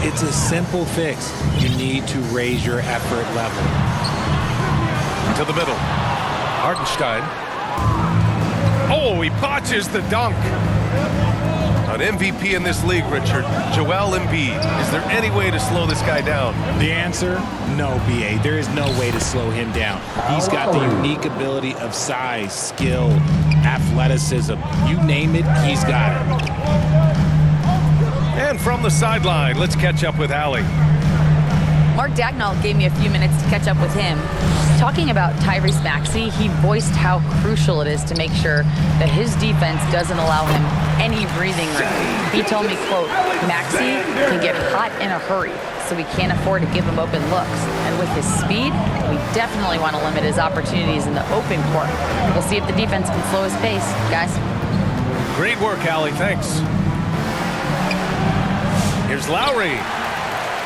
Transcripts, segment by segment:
It's a simple fix. You need to raise your effort level. To the middle. Hartenstein. Oh, he botches the dunk. An MVP in this league, Richard. Joel Embiid. Is there any way to slow this guy down? The answer, no, B.A. There is no way to slow him down. He's got the unique ability of size, skill, athleticism. You name it, he's got it. And from the sideline, let's catch up with Allie. Mark Dagnall gave me a few minutes to catch up with him. Talking about Tyrese Maxey, he voiced how crucial it is to make sure that his defense doesn't allow him any breathing room. He told me, quote, Maxey can get hot in a hurry, so we can't afford to give him open looks. And with his speed, we definitely want to limit his opportunities in the open court. We'll see if the defense can slow his pace, guys. Great work, Allie. Thanks. Here's Lowry.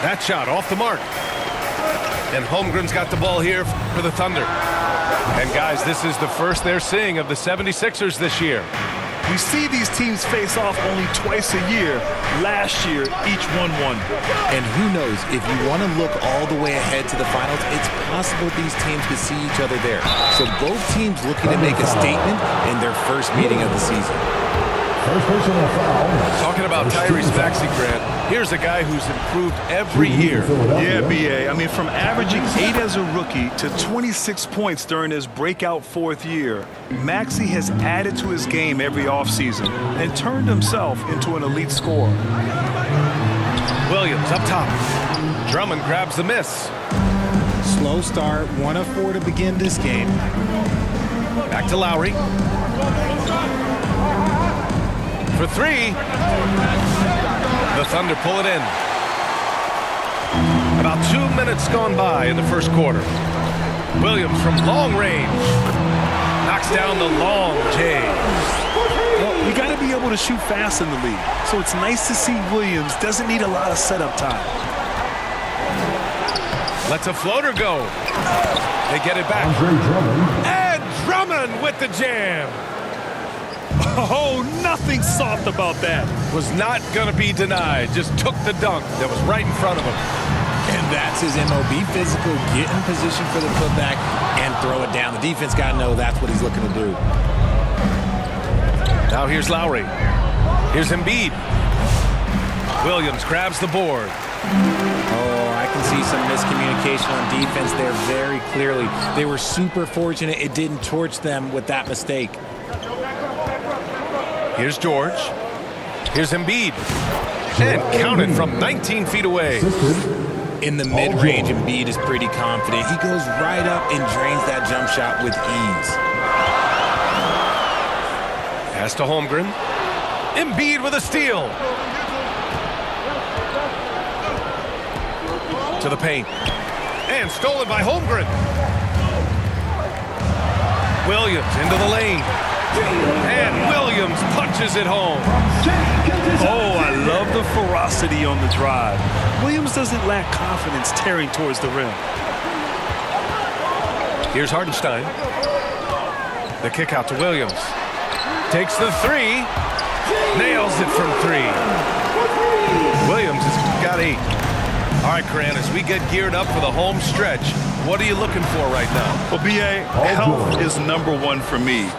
That shot off the mark. And Holmgren's got the ball here for the Thunder. And guys, this is the first they're seeing of the 76ers this year. We see these teams face off only twice a year. Last year, each won one. And who knows, if you want to look all the way ahead to the finals, it's possible these teams could see each other there. So both teams looking to make a statement in their first meeting of the season. Talking about Tyrese Maxey, Grant, here's a guy who's improved every year. Yeah, B.A. I mean, from averaging 8 as a rookie to 26 points during his breakout 4th year, Maxey has added to his game every offseason and turned himself into an elite scorer. Williams up top. Drummond grabs the miss. Slow start, 1 of 4 to begin this game. Back to Lowry. For 3. The Thunder pull it in. About 2 minutes gone by in the first quarter. Williams from long range. Knocks down the long J. Well, you got to be able to shoot fast in the league. So it's nice to see Williams doesn't need a lot of setup time. Lets a floater go. They get it back. And Drummond with the jam. Oh, nothing soft about that. Was not going to be denied. Just took the dunk that was right in front of him. And that's his MOB, physical, get in position for the putback and throw it down. The defense got to know that's what he's looking to do. Now here's Lowry. Here's Embiid. Williams grabs the board. Oh, I can see some miscommunication on defense there very clearly. They were super fortunate it didn't torch them with that mistake. Here's George. Here's Embiid. And counted from 19 feet away. In the mid-range, Embiid is pretty confident. He goes right up and drains that jump shot with ease. Pass to Holmgren. Embiid with a steal. To the paint. And stolen by Holmgren. Williams into the lane. And Williams punches it home. Oh, I love the ferocity on the drive. Williams doesn't lack confidence tearing towards the rim. Here's Hartenstein. The kick out to Williams. Takes the 3. Nails it from 3. Williams has got 8. All right, Grant, as we get geared up for the home stretch, what are you looking for right now? Well, B.A., health is #1 for me.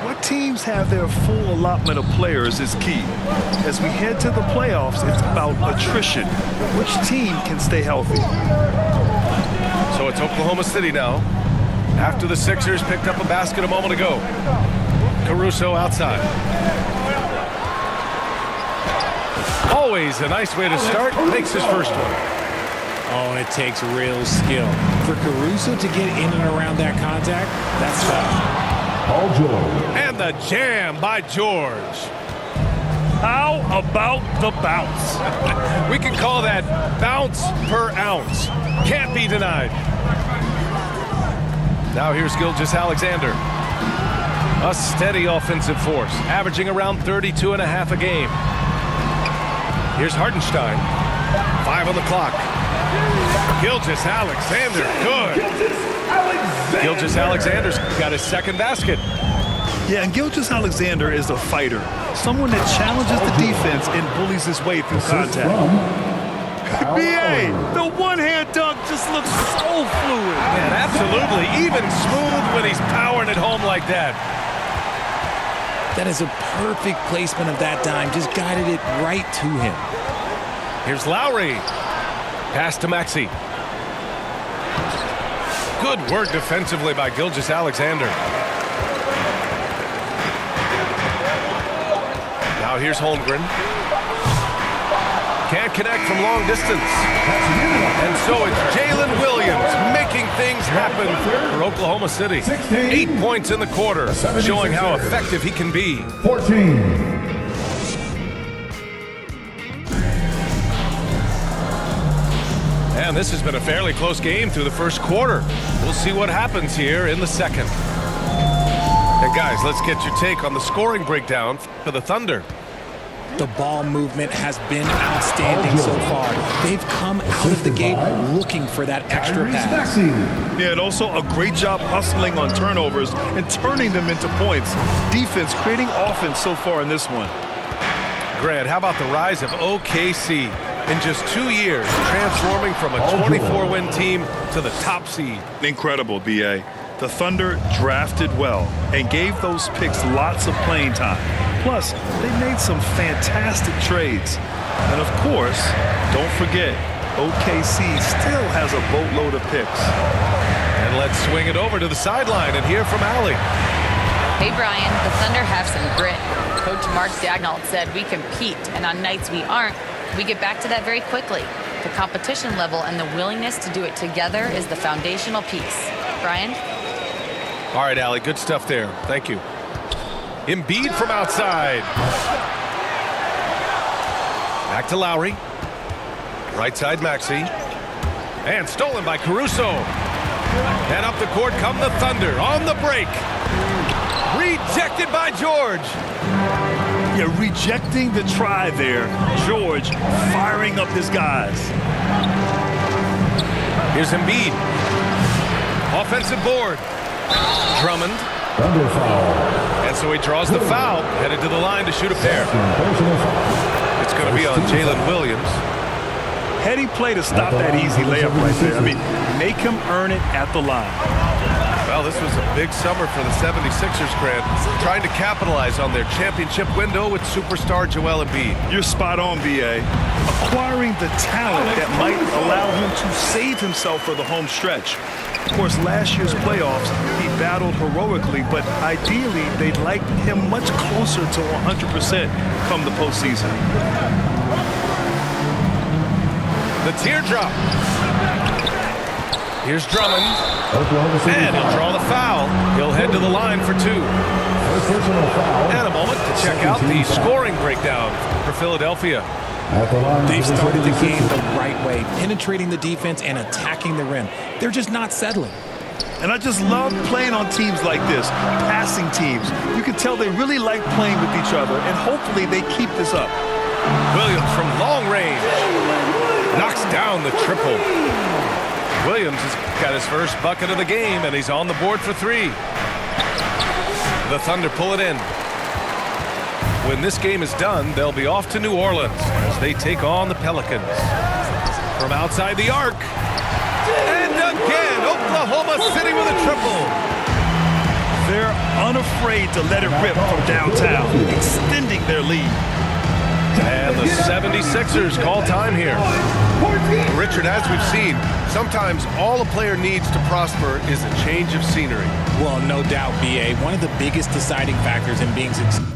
What teams have their full allotment of players is key. As we head to the playoffs, it's about attrition. Which team can stay healthy? So it's Oklahoma City now. After the Sixers picked up a basket a moment ago. Caruso outside. Always a nice way to start. Makes his first one. Oh, and it takes real skill. For Caruso to get in and around that contact, that's tough. And the jam by George. How about the bounce? We can call that bounce per ounce. Can't be denied. Now here's Gilgeous-Alexander. A steady offensive force, averaging around 32.5 a game. Here's Hartenstein. 5 on the clock. Gilgeous-Alexander, good. Gilgeous-Alexander's got his second basket. Yeah, and Gilgeous-Alexander is a fighter. Someone that challenges the defense and bullies his way through contact. BA, the one-hand dunk just looks so fluid. Man, absolutely. Even smooth when he's powering it home like that. That is a perfect placement of that dime. Just guided it right to him. Here's Lowry. Pass to Maxey. Good work defensively by Gilgeous-Alexander. Now here's Holmgren. Can't connect from long distance. And so it's Jalen Williams making things happen for Oklahoma City. 8 points in the quarter, showing how effective he can be. 14. And this has been a fairly close game through the first quarter. We'll see what happens here in the second. And guys, let's get your take on the scoring breakdown for the Thunder. The ball movement has been outstanding so far. They've come out of the gate looking for that extra pass. Yeah, and also a great job hustling on turnovers and turning them into points. Defense creating offense so far in this one. Grant, how about the rise of OKC? In just 2 years, transforming from a 24-win team to the top seed. Incredible, BA. The Thunder drafted well and gave those picks lots of playing time. Plus, they made some fantastic trades. And of course, don't forget, OKC still has a boatload of picks. And let's swing it over to the sideline and hear from Allie. Hey, Brian, the Thunder have some grit. Coach Mark Daigneault said we compete, and on nights we aren't, we get back to that very quickly. The competition level and the willingness to do it together is the foundational piece. Brian? All right, Allie, good stuff there. Thank you. Embiid from outside. Back to Lowry. Right side, Maxey. And stolen by Caruso. And up the court come the Thunder on the break. Rejected by George. Yeah, rejecting the try there. George firing up his guys. Here's Embiid. Offensive board. Drummond. Thunder foul. And so he draws the foul, headed to the line to shoot a pair. It's going to be on Jalen Williams. Heady play to stop that easy layup right there. I mean, make him earn it at the line. Well, this was a big summer for the 76ers, Grant, trying to capitalize on their championship window with superstar Joel Embiid. You're spot on, BA. Acquiring the talent that might allow him to save himself for the home stretch. Of course, last year's playoffs, he battled heroically, but ideally, they'd like him much closer to 100% come the postseason. The teardrop. Here's Drummond. And he'll draw the foul. He'll head to the line for two. And a moment to check out the scoring breakdown for Philadelphia. They've started the game the right way, penetrating the defense and attacking the rim. They're just not settling. And I just love playing on teams like this, passing teams. You can tell they really like playing with each other, and hopefully they keep this up. Williams from long range knocks down the triple. Williams has got his first bucket of the game, and he's on the board for three. The Thunder pull it in. When this game is done, they'll be off to New Orleans as they take on the Pelicans. From outside the arc. And again, Oklahoma City with a triple. They're unafraid to let it rip from downtown, extending their lead. And the 76ers call time here. Richard, as we've seen, sometimes all a player needs to prosper is a change of scenery. Well, no doubt, BA. One of the biggest deciding factors in being successful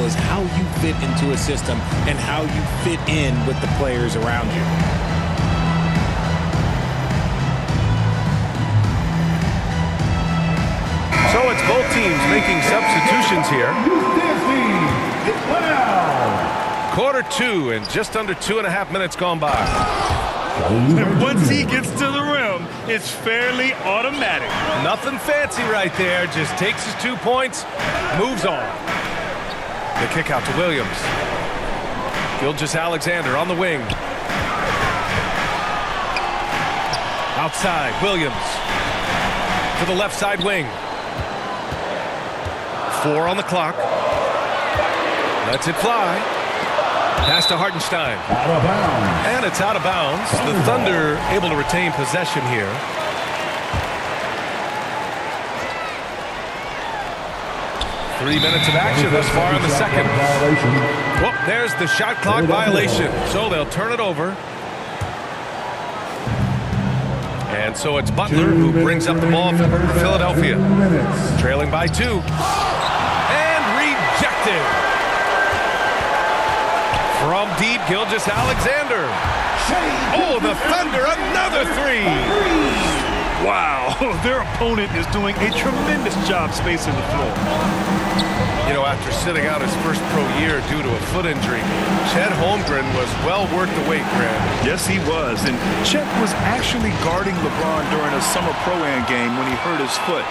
is how you fit into a system and how you fit in with the players around you. So it's both teams making substitutions here. Quarter two and just under 2.5 minutes gone by. And once he gets to the rim, it's fairly automatic. Nothing fancy right there. Just takes his 2 points, moves on. The kick out to Williams. Gilgeous-Alexander on the wing. Outside, Williams. To the left side wing. 4 on the clock. Lets it fly. Pass to Hartenstein. Out of bounds. And it's out of bounds. The Thunder able to retain possession here. Three minutes of action thus far in the second. Violation. Well, there's the shot clock violation. So they'll turn it over. And so it's Butler who brings up the ball for Philadelphia. 2 minutes. Trailing by 2. And rejected. From deep, Gilgeous-Alexander. Oh, the Thunder, another 3. Wow, their opponent is doing a tremendous job spacing the floor. You know, after sitting out his first pro year due to a foot injury, Chet Holmgren was well worth the wait, Grant. Yes, he was. And Chet was actually guarding LeBron during a summer pro-am game when he hurt his foot.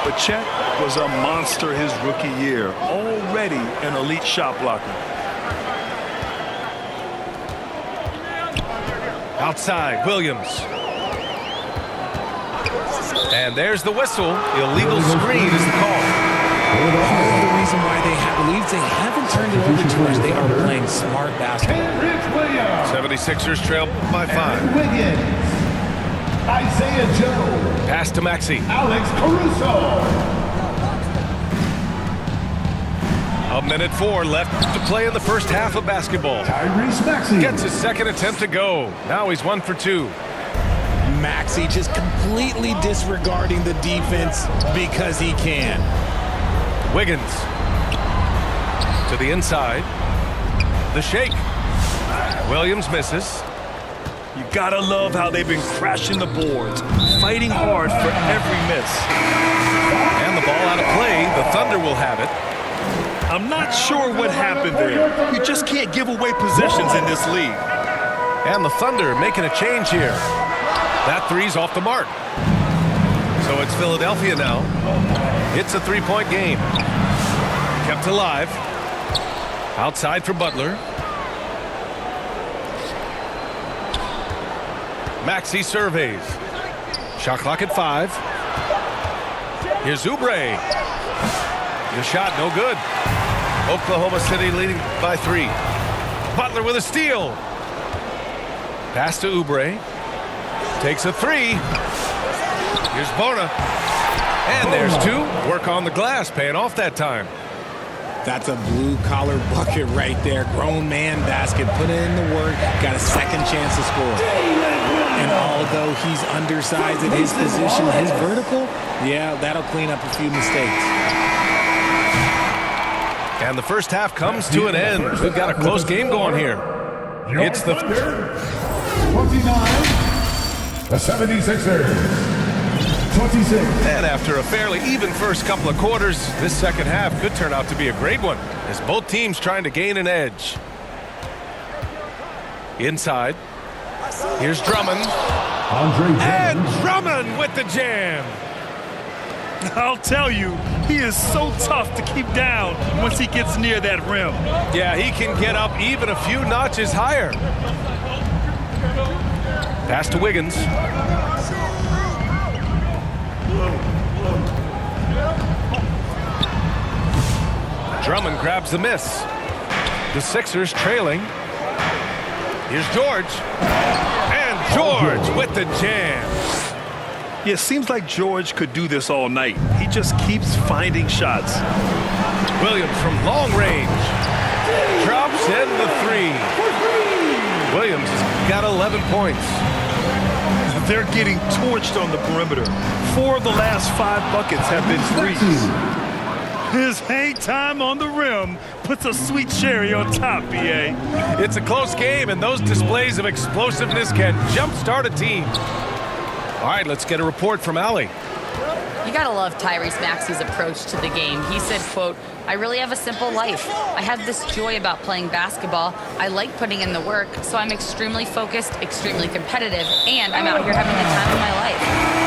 But Chet was a monster his rookie year, already an elite shot blocker. Outside, Williams. And there's the whistle. Illegal screen is the call. Part of the reason why they believes they haven't turned it over too much. They are playing smart basketball. Rich Williams. 76ers trail by 5. Wiggins. Isaiah Joe. Pass to Maxey. Alex Caruso. 1:04 left to play in the first half of basketball. Tyrese Maxey. Gets his second attempt to go. Now he's 1 for 2. Maxey just completely disregarding the defense because he can. Wiggins to the inside. The shake. Williams misses. You gotta love how they've been crashing the boards, fighting hard for every miss. And the ball out of play. The Thunder will have it. I'm not sure what happened there. You just can't give away possessions in this league. And the Thunder making a change here. That three's off the mark. So it's Philadelphia now. It's a 3-point game. Kept alive. Outside for Butler. Maxey surveys. Shot clock at 5. Here's Oubre. The shot no good. Oklahoma City leading by 3. Butler with a steal. Pass to Oubre. Takes a 3. Here's Bona. And there's 2. Work on the glass, paying off that time. That's a blue-collar bucket right there. Grown man basket. Put in the work. Got a second chance to score. And although he's undersized at his position, his vertical, yeah, that'll clean up a few mistakes. And the first half comes to an end. We've got a close game going here. It's the 29. The 76ers. 26. And after a fairly even first couple of quarters, this second half could turn out to be a great one as both teams trying to gain an edge. Inside. Here's Drummond. And Drummond with the jam. I'll tell you, he is so tough to keep down once he gets near that rim. Yeah, he can get up even a few notches higher. Pass to Wiggins. Drummond grabs the miss. The Sixers trailing. Here's George. And George with the jam. Yeah, it seems like George could do this all night. He just keeps finding shots. Williams from long range. Drops in the 3. Williams has got 11 points. They're getting torched on the perimeter. 4 of the last 5 buckets have been threes. His hang time on the rim puts a sweet cherry on top, B.A. It's a close game, and those displays of explosiveness can jumpstart a team. All right, let's get a report from Allie. You gotta love Tyrese Maxey's approach to the game. He said, quote, "I really have a simple life. I have this joy about playing basketball. I like putting in the work, so I'm extremely focused, extremely competitive, and I'm out here having the time of my life.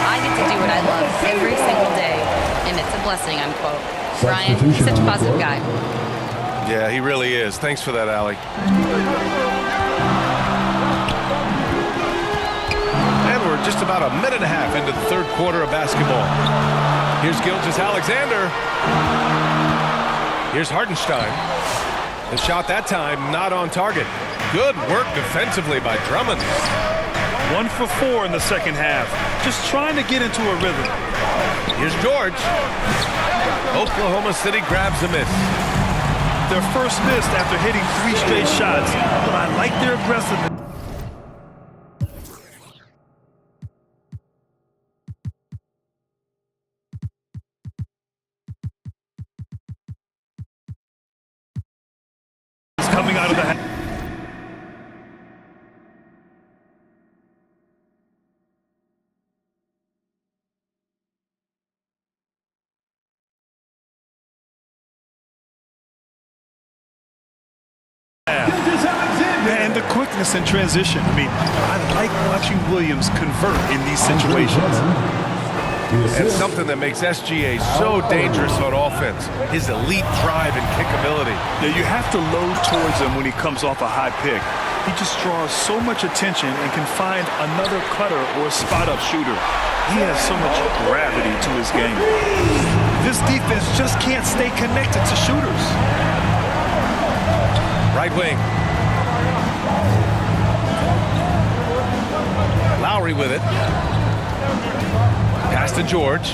I get to do what I love every single day, and it's a blessing," unquote. Brian, he's such a positive guy. Yeah, he really is. Thanks for that, Allie. And we're just about a minute and a half into the third quarter of basketball. Here's Gilgeous-Alexander. Here's Hartenstein. The shot that time not on target. Good work defensively by Drummond. 1 for 4 in the second half. Just trying to get into a rhythm. Here's George. Oklahoma City grabs a miss. Their first miss after hitting 3 straight shots, but I like their aggressiveness. Coming out of the half. And the quickness in transition. I mean, I like watching Williams convert in these situations. And something that makes SGA so dangerous on offense, his elite drive and kick ability. Now, you have to load towards him when he comes off a high pick. He just draws so much attention and can find another cutter or spot-up shooter. He has so much gravity to his game. This defense just can't stay connected to shooters. Right wing. Lowry with it. Pass to George.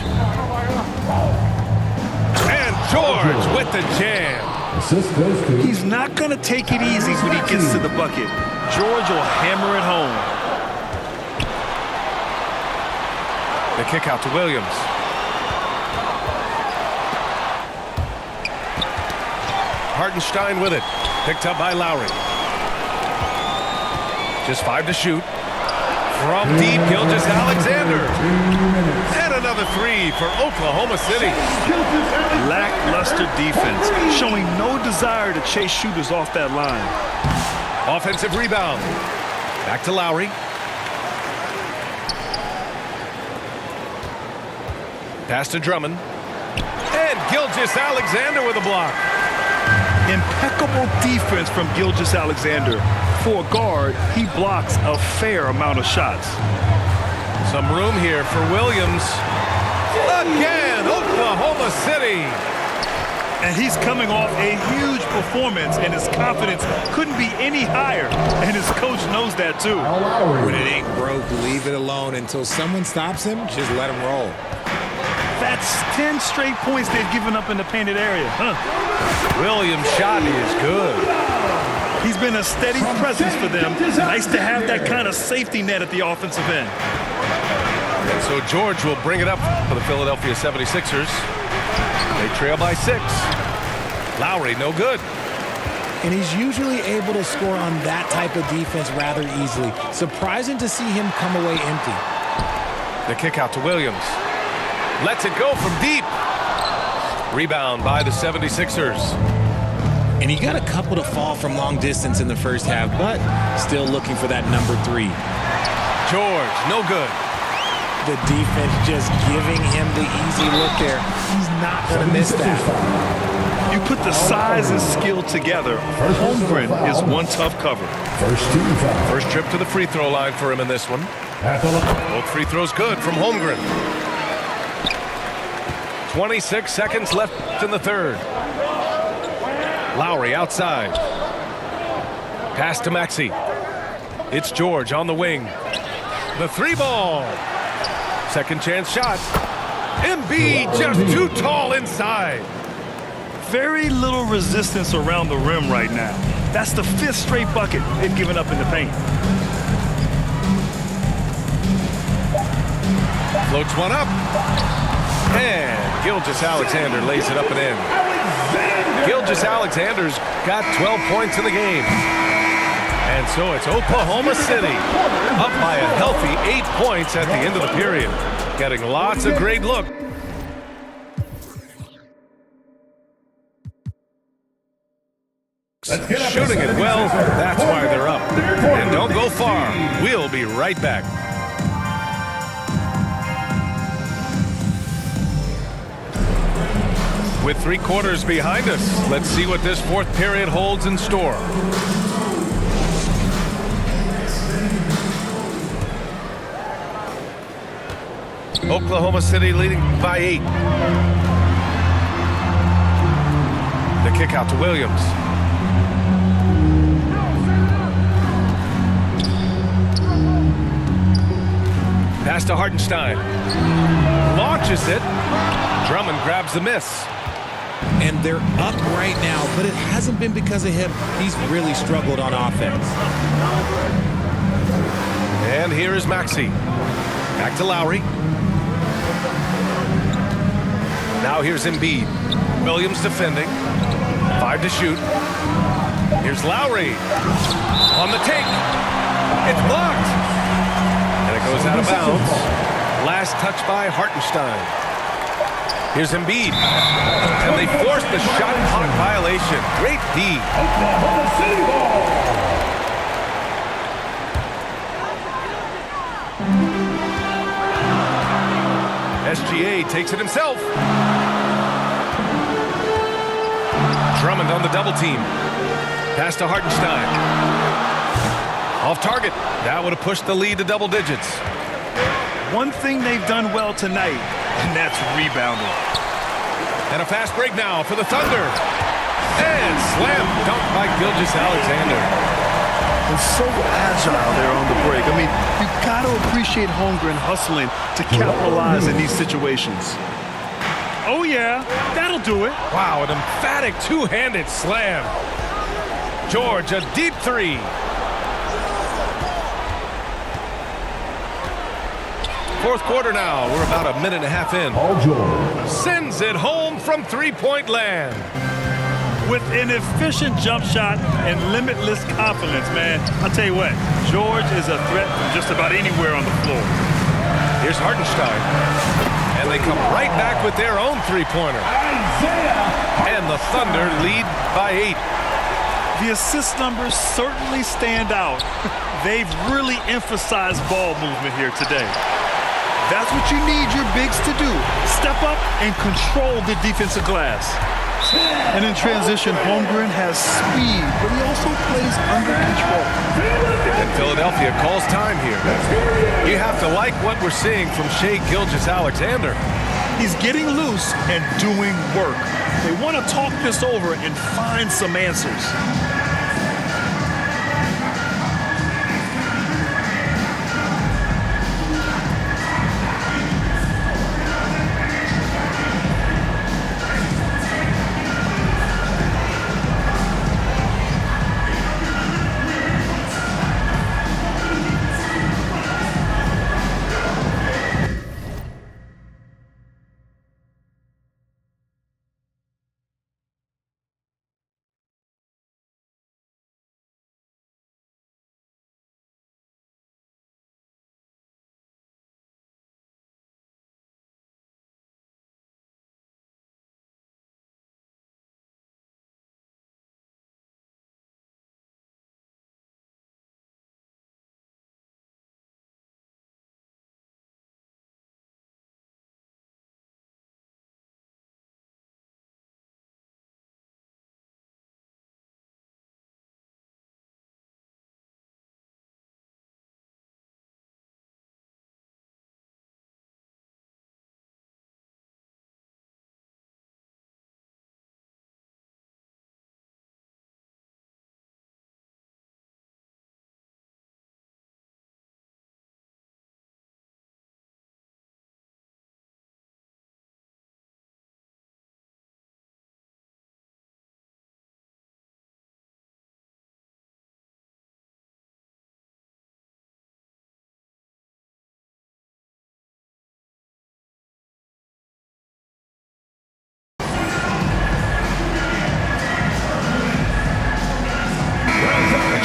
And George with the jam. Assist goes to He's not going to take it easy when he gets to the bucket. George will hammer it home. The kick out to Williams. Hartenstein with it. Picked up by Lowry. Just 5 to shoot. From deep, Gilgeous-Alexander. And another 3 for Oklahoma City. Lackluster defense, showing no desire to chase shooters off that line. Offensive rebound. Back to Lowry. Pass to Drummond. And Gilgeous-Alexander with a block. Impeccable defense from Gilgeous-Alexander. For a guard, he blocks a fair amount of shots. Some room here for Williams. Again, Oklahoma City. And he's coming off a huge performance, and his confidence couldn't be any higher. And his coach knows that too. When it ain't broke, leave it alone. Until someone stops him, just let him roll. That's 10 straight points they've given up in the painted area. Williams' shot is good. He's been a steady presence for them. Nice to have that kind of safety net at the offensive end. And so George will bring it up for the Philadelphia 76ers. They trail by 6. Lowry, no good. And he's usually able to score on that type of defense rather easily. Surprising to see him come away empty. The kick out to Williams. Lets it go from deep. Rebound by the 76ers. And he got a couple to fall from long distance in the first half, but still looking for that number 3. George, no good. The defense just giving him the easy look there. He's not going to miss that. You put the size and skill together, Holmgren is one tough cover. First trip to the free throw line for him in this one. Both free throws good from Holmgren. 26 seconds left in the third. Lowry outside. Pass to Maxey. It's George on the wing. The 3 ball. Second chance shot. Embiid just too tall inside. Very little resistance around the rim right now. That's the 5th straight bucket they've given up in the paint. Floats one up. And Gilgeous-Alexander lays it up and in. Gilgeous-Alexander's got 12 points in the game. And so it's Oklahoma City up by a healthy 8 points at the end of the period. Getting lots of great looks. Shooting it well, that's why they're up. And don't go far. We'll be right back. With 3 quarters behind us, let's see what this 4th period holds in store. Oklahoma City leading by 8. The kick out to Williams. Pass to Hartenstein. Launches it. Drummond grabs the miss. And they're up right now, but it hasn't been because of him. He's really struggled on offense. And here is Maxey. Back to Lowry. Now here's Embiid. Williams defending. 5 to shoot. Here's Lowry. On the take. It's blocked. And it goes out of bounds. Last touch by Hartenstein. Here's Embiid. And they force the shot clock violation. Great D. Oklahoma City ball. SGA takes it himself. Drummond on the double team. Pass to Hartenstein. Off target. That would have pushed the lead to double digits. One thing they've done well tonight, and that's rebounding. And a fast break now for the Thunder. And slam dunk by Gilgeous-Alexander. And so agile there on the break. I mean, you've got to appreciate Holmgren hustling to capitalize in these situations. Oh, yeah, that'll do it. Wow, an emphatic two-handed slam. George, a deep three. Fourth quarter now. We're about a minute and a half in. Paul George. Sends it home from three-point land. With an efficient jump shot and limitless confidence, man. I'll tell you what, George is a threat from just about anywhere on the floor. Here's Hartenstein. And they come right back with their own three-pointer. And the Thunder lead by 8. The assist numbers certainly stand out. They've really emphasized ball movement here today. That's what you need your bigs to do. Step up and control the defensive glass. And in transition, Holmgren has speed, but he also plays under control. And Philadelphia calls time here. You have to like what we're seeing from Shai Gilgeous-Alexander. He's getting loose and doing work. They want to talk this over and find some answers.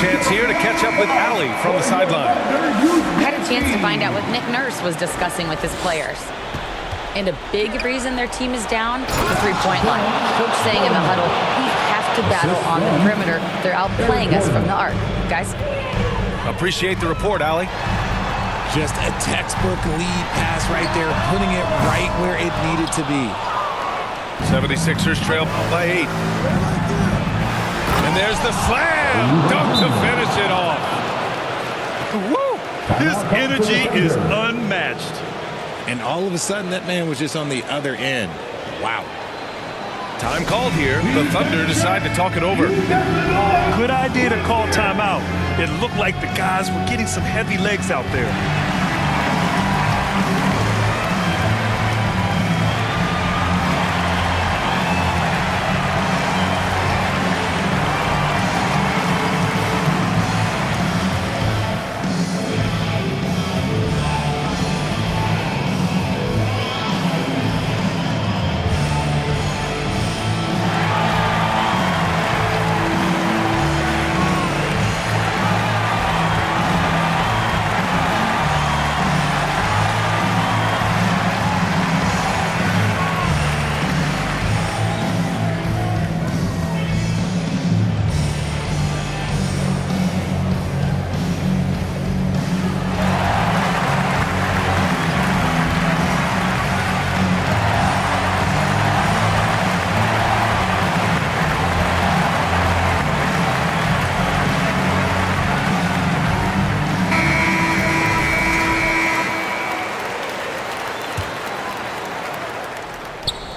Chance here to catch up with Allie from the sideline. I had a chance to find out what Nick Nurse was discussing with his players. And a big reason their team is down, the three-point line. Coach saying in the huddle, we have to battle on the perimeter. They're outplaying us from the arc. Guys? Appreciate the report, Allie. Just a textbook lead pass right there, putting it right where it needed to be. 76ers trail by 8. And there's the slam dunk to finish it off. Woo! His energy is unmatched. And all of a sudden, that man was just on the other end. Wow. Time called here. The Thunder decide to talk it over. Good idea to call timeout. It looked like the guys were getting some heavy legs out there.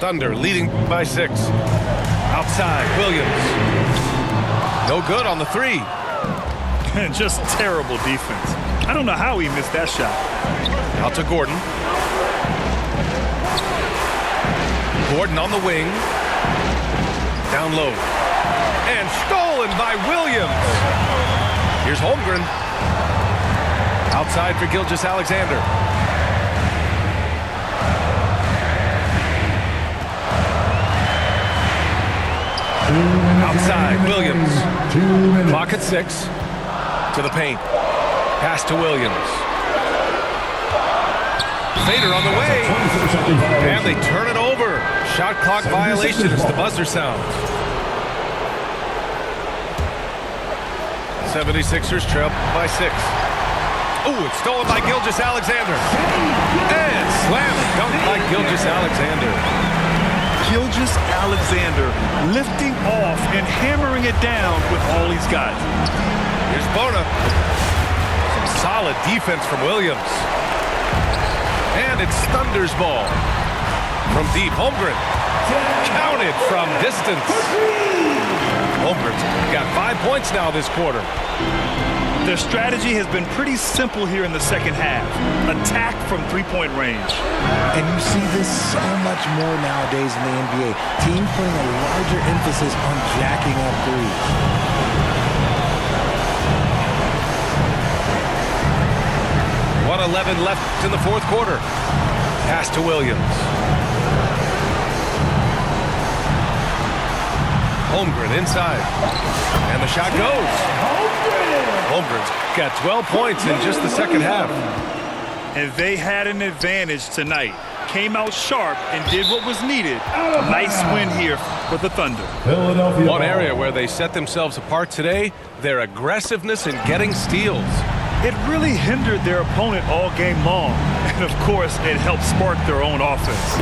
Thunder leading by 6. Outside, Williams. No good on the 3. Just terrible defense. I don't know how he missed that shot. Out to Gordon. Gordon on the wing. Down low. And stolen by Williams. Here's Holmgren. Outside for Gilgeous-Alexander. Outside, Williams. Clock at 6. To the paint. Pass to Williams. Fader on the way. And they turn it over. Shot clock violation as the buzzer sounds. 76ers trail by 6. Ooh, it's stolen by Gilgeous-Alexander. And slam dunk by Gilgeous-Alexander. Gilgeous-Alexander lifting off and hammering it down with all he's got. Here's Bona. Some solid defense from Williams. And it's Thunder's ball. From deep, Holmgren. Counted from distance. Holmgren's got 5 points now this quarter. Their strategy has been pretty simple here in the second half. Attack from three-point range. And you see this so much more nowadays in the NBA. Teams putting a larger emphasis on jacking up threes. 1:11 left in the fourth quarter. Pass to Williams. Holmgren inside. And the shot goes. Holmgren's got 12 points in just the second half. And they had an advantage tonight. Came out sharp and did what was needed. Nice win here for the Thunder. One area where they set themselves apart today, their aggressiveness in getting steals. It really hindered their opponent all game long. And of course, it helped spark their own offense.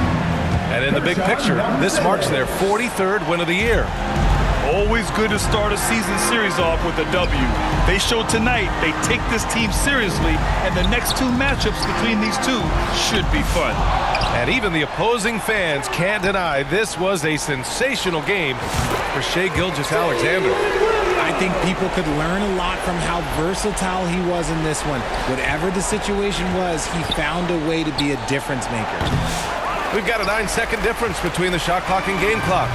And in the big picture, this marks their 43rd win of the year. Always good to start a season series off with a W. They showed tonight they take this team seriously, and the next 2 matchups between these two should be fun. And even the opposing fans can't deny this was a sensational game for Shai Gilgeous-Alexander. I think people could learn a lot from how versatile he was in this one. Whatever the situation was, he found a way to be a difference maker. We've got a 9-second difference between the shot clock and game clock.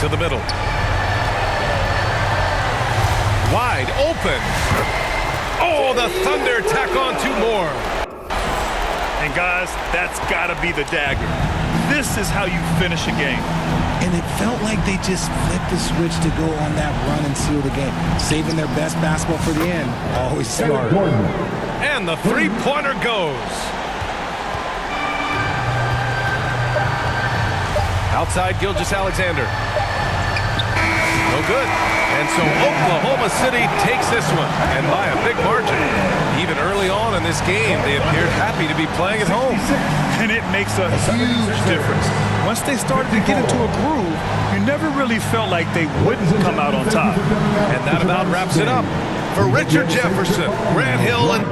To the middle. Wide open. Oh, the Thunder tack on 2 more. And guys, that's got to be the dagger. This is how you finish a game. And it felt like they just flipped the switch to go on that run and seal the game. Saving their best basketball for the end. Always smart. And the three-pointer goes. Outside Gilgeous-Alexander. No good. And so Oklahoma City takes this one, and by a big margin. Even early on in this game, they appeared happy to be playing at home. And it makes a huge difference. Once they started to get into a groove, you never really felt like they wouldn't come out on top. And that about wraps it up. For Richard Jefferson, Grant Hill, and